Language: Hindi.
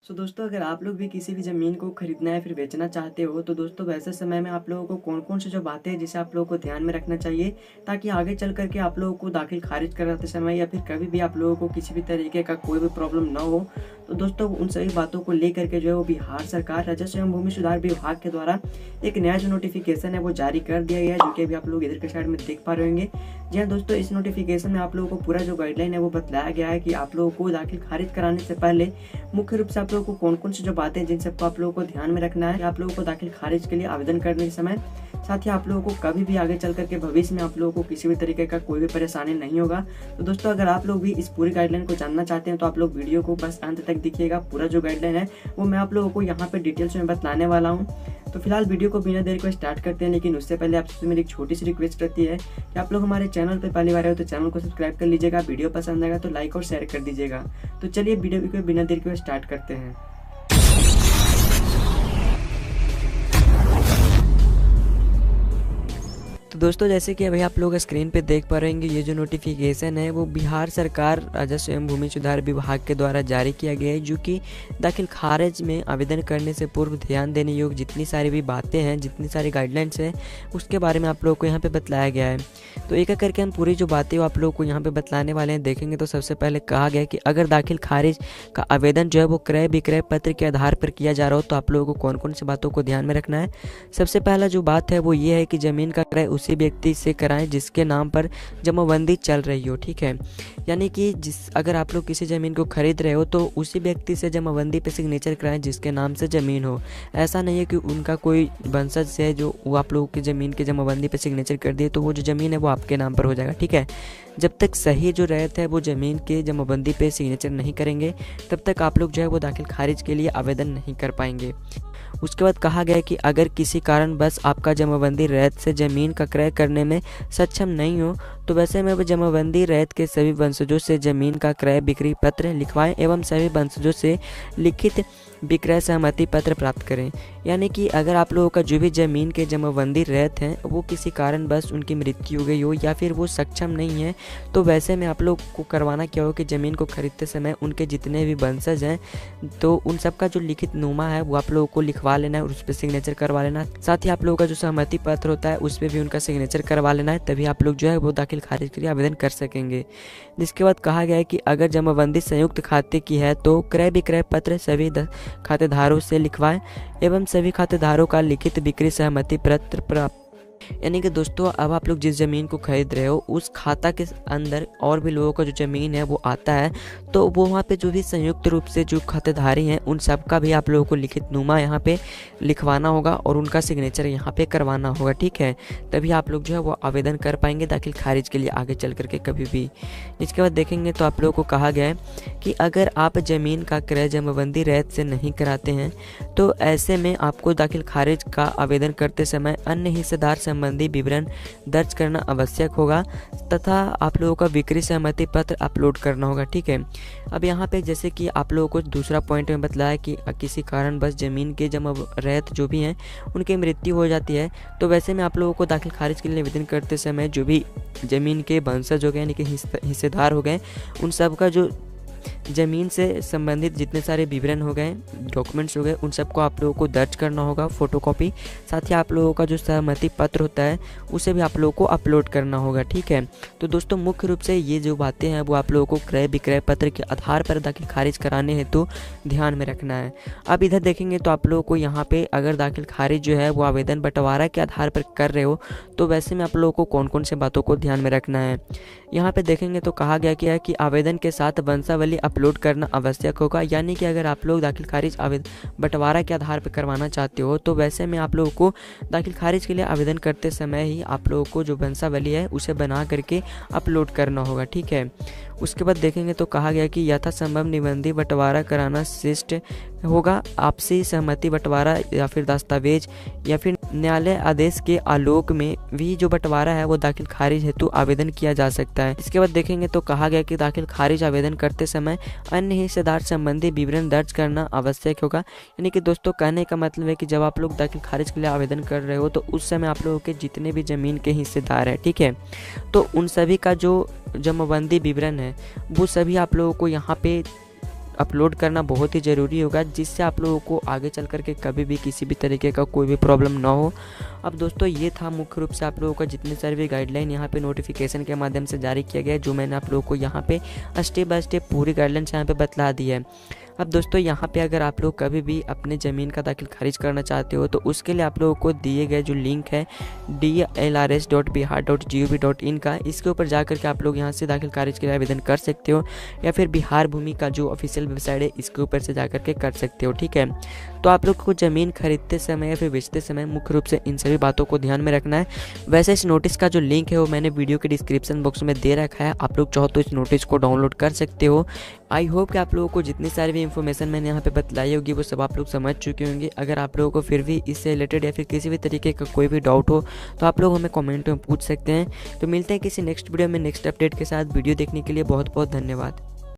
दोस्तों, अगर आप लोग भी किसी भी ज़मीन को खरीदना या फिर बेचना चाहते हो तो दोस्तों वैसे समय में आप लोगों को कौन-कौन सी जो बातें हैं जिसे आप लोगों को ध्यान में रखना चाहिए ताकि आगे चल कर के आप लोगों को दाखिल खारिज कराते समय या फिर कभी भी आप लोगों को किसी भी तरीके का कोई भी प्रॉब्लम ना हो। तो दोस्तों उन सभी बातों को लेकर के जो है वो बिहार सरकार राजस्व एवं भूमि सुधार विभाग के द्वारा एक नया जो नोटिफिकेशन है वो जारी कर दिया गया है, जो कि अभी आप लोग इधर के साइड में देख पा रहे होंगे। जी हाँ दोस्तों, इस नोटिफिकेशन में आप लोगों को पूरा जो गाइडलाइन है वो बताया गया है कि आप लोगों को दाखिल खारिज कराने से पहले मुख्य रूप से आप लोगों को कौन-कौन सी जो बातें जिन सबको आप लोगों को ध्यान में रखना है आप लोगों को दाखिल खारिज के लिए आवेदन करने के समय। साथ ही आप लोगों को कभी भी आगे चल करके भविष्य में आप लोगों को किसी भी तरीके का कोई भी परेशानी नहीं होगा। तो दोस्तों, अगर आप लोग भी इस पूरी गाइडलाइन को जानना चाहते हैं तो आप लोग वीडियो को बस अंत तक देखिएगा। पूरा जो गाइडलाइन है वो मैं आप लोगों को यहाँ पे डिटेल्स में बताने वाला हूँ। तो फिलहाल वीडियो को बिना देर को स्टार्ट करते हैं, लेकिन उससे पहले आपसे मेरी एक छोटी सी रिक्वेस्ट रहती है कि आप लोग हमारे चैनल पर पहली बार आए हो तो चैनल को सब्सक्राइब कर लीजिएगा। वीडियो पसंद आएगा तो लाइक और शेयर कर दीजिएगा। तो चलिए वीडियो को बिना देर को स्टार्ट करते हैं। तो दोस्तों, जैसे कि अभी आप लोग स्क्रीन पे देख पा रहे होंगे, ये जो नोटिफिकेशन है वो बिहार सरकार राजस्व एवं भूमि सुधार विभाग के द्वारा जारी किया गया है, जो कि दाखिल खारिज में आवेदन करने से पूर्व ध्यान देने योग्य जितनी सारी भी बातें हैं, जितनी सारी गाइडलाइंस हैं, उसके बारे में आप लोगों को यहाँ पे बतलाया गया है। तो एक एक करके हम पूरी जो बातें आप लोगों को यहाँ पे बतलाने वाले हैं देखेंगे। तो सबसे पहले कहा गया कि अगर दाखिल खारिज का आवेदन जो है वो क्रय विक्रय पत्र के आधार पर किया जा रहा हो तो आप लोगों को कौन कौन सी बातों को ध्यान में रखना है। सबसे पहला जो बात है वो ये है कि ज़मीन का क्रय उसी व्यक्ति से कराएं जिसके नाम पर जमाबंदी चल रही हो। ठीक है, यानी कि अगर आप लोग किसी ज़मीन को खरीद रहे हो तो उसी व्यक्ति से जमाबंदी पे सिग्नेचर कराएं जिसके नाम से ज़मीन हो। ऐसा नहीं है कि उनका कोई वंशज से जो वो आप लोगों की ज़मीन की जमाबंदी पे सिग्नेचर कर दिए तो वो जो ज़मीन है वो आपके नाम पर हो जाएगा। ठीक है, जब तक सही जो रैयत है वो ज़मीन के जमाबंदी पे सिग्नेचर नहीं करेंगे तब तक आप लोग जो है वो दाखिल खारिज के लिए आवेदन नहीं कर पाएंगे। उसके बाद कहा गया कि अगर किसी कारण बस आपका जमाबंदी रैयत से ज़मीन का क्रय करने में सक्षम नहीं हो तो वैसे में वो जमाबंदी रैयत के सभी वंशजों से ज़मीन का क्रय बिक्री पत्र लिखवाएं एवं सभी वंशजों से लिखित विक्रय सहमति पत्र प्राप्त करें। यानी कि अगर आप लोगों का जो भी ज़मीन के जमाबंदी रैयत हैं वो किसी कारण बस उनकी मृत्यु हो गई हो या फिर वो सक्षम नहीं है तो वैसे में आप लोग को करवाना क्या हो कि ज़मीन को खरीदते समय उनके जितने भी वंशज हैं तो उन सब का जो लिखित नुमा है वो आप लोगों को लिखवा लेना है और उस पर सिग्नेचर करवा लेना है। साथ ही आप लोगों का जो सहमति पत्र होता है उस पर भी उनका सिग्नेचर करवा लेना है, तभी आप लोग जो है वो दाखिल खारिज के लिए आवेदन कर सकेंगे। जिसके बाद कहा गया है कि अगर जमाबंदी संयुक्त खाते की है तो क्रय विक्रय पत्र सभी खातेदारों से लिखवाएं एवं सभी खातेदारों का लिखित बिक्री सहमति पत्र प्राप्त। यानी कि दोस्तों, अब आप लोग जिस ज़मीन को खरीद रहे हो उस खाता के अंदर और भी लोगों का जो ज़मीन है वो आता है तो वो वहाँ पे जो भी संयुक्त रूप से जो खातेदारी हैं उन सब का भी आप लोगों को लिखित नुमा यहाँ पे लिखवाना होगा और उनका सिग्नेचर यहाँ पे करवाना होगा। ठीक है, तभी आप लोग जो है वो आवेदन कर पाएंगे दाखिल खारिज के लिए आगे चल करके कभी भी। इसके बाद देखेंगे तो आप लोगों को कहा गया है कि अगर आप ज़मीन का क्रय जमाबंदी रैयत से नहीं कराते हैं तो ऐसे में आपको दाखिल खारिज का आवेदन करते समय अन्य हिस्सेदार संबंधी विवरण दर्ज करना आवश्यक होगा तथा आप लोगों का बिक्री सहमति पत्र अपलोड करना होगा। ठीक है, अब यहाँ पे जैसे कि आप लोगों को दूसरा पॉइंट में बतलाया कि किसी कारण बस ज़मीन के जमा रैयत जो भी हैं उनकी मृत्यु हो जाती है तो वैसे में आप लोगों को दाखिल खारिज के लिए आवेदन करते समय जो भी ज़मीन के वंशज हो गए यानी कि हिस्सेदार हो गए उन सब का जो ज़मीन से संबंधित जितने सारे विवरण हो गए, डॉक्यूमेंट्स हो गए, उन सबको आप लोगों को दर्ज करना होगा फोटोकॉपी। साथ ही आप लोगों का जो सहमति पत्र होता है उसे भी आप लोगों को अपलोड करना होगा। ठीक है, तो दोस्तों मुख्य रूप से ये जो बातें हैं वो आप लोगों को क्रय विक्रय पत्र के आधार पर दाखिल खारिज कराने हेतु ध्यान में रखना है। अब इधर देखेंगे तो आप लोगों को यहाँ पे अगर दाखिल खारिज जो है वो आवेदन बंटवारा के आधार पर कर रहे हो तो वैसे में आप लोगों को कौन कौन से बातों को ध्यान में रखना है। यहाँ पे देखेंगे तो कहा गया क्या है कि आवेदन के साथ वंशावली अपलोड करना आवश्यक होगा। यानी कि अगर आप लोग दाखिल खारिज बंटवारा के आधार पर करवाना चाहते हो तो वैसे में आप लोगों को दाखिल खारिज के लिए आवेदन करते समय ही आप लोगों को जो वंशावली है उसे बना करके अपलोड करना होगा। ठीक है, उसके बाद देखेंगे तो कहा गया कि यथासंभव निबंधी बंटवारा कराना शिष्ट होगा। आपसी सहमति बंटवारा या फिर दस्तावेज या फिर न्यायालय आदेश के आलोक में भी जो बंटवारा है वो दाखिल खारिज हेतु आवेदन किया जा सकता है। इसके बाद देखेंगे तो कहा गया कि दाखिल खारिज आवेदन करते समय अन्य हिस्सेदार संबंधी विवरण दर्ज करना आवश्यक होगा। यानी कि दोस्तों कहने का मतलब है कि जब आप लोग दाखिल खारिज के लिए आवेदन कर रहे हो तो उस समय आप लोगों के जितने भी ज़मीन के हिस्सेदार हैं, ठीक है, तो उन सभी का जो जमाबंदी विवरण है वो सभी आप लोगों को यहाँ पे अपलोड करना बहुत ही ज़रूरी होगा, जिससे आप लोगों को आगे चल कर के कभी भी किसी भी तरीके का कोई भी प्रॉब्लम ना हो। अब दोस्तों ये था मुख्य रूप से आप लोगों का जितने सारे भी गाइडलाइन यहाँ पे नोटिफिकेशन के माध्यम से जारी किया गया है, जो मैंने आप लोगों को यहाँ पे स्टेप बाय स्टेप पूरी गाइडलाइंस यहाँ पे बतला दी है। अब दोस्तों यहाँ पे अगर आप लोग कभी भी अपने ज़मीन का दाखिल खारिज करना चाहते हो तो उसके लिए आप लोगों को दिए गए जो लिंक है dlrs.bihar.gov.in का, इसके ऊपर जा कर के आप लोग यहाँ से दाखिल खारिज के लिए आवेदन कर सकते हो, या फिर बिहार भूमि का जो ऑफिशियल वेबसाइट है इसके ऊपर से जा कर के कर सकते हो। ठीक है, तो आप लोग को ज़मीन खरीदते समय या फिर बेचते समय मुख्य रूप से इन सभी बातों को ध्यान में रखना है। वैसे इस नोटिस का जो लिंक है वो मैंने वीडियो के डिस्क्रिप्शन बॉक्स में दे रखा है, आप लोग चाहो तो इस नोटिस को डाउनलोड कर सकते हो। आई होप कि आप लोगों को जितनी सारी भी इन्फॉर्मेशन मैंने यहाँ पे बतलाई होगी वो सब आप लोग समझ चुके होंगे। अगर आप लोगों को फिर भी इससे रिलेटेड या फिर किसी भी तरीके का कोई भी डाउट हो तो आप लोग हमें कमेंट में पूछ सकते हैं। तो मिलते हैं किसी नेक्स्ट वीडियो में नेक्स्ट अपडेट के साथ। वीडियो देखने के लिए बहुत बहुत धन्यवाद।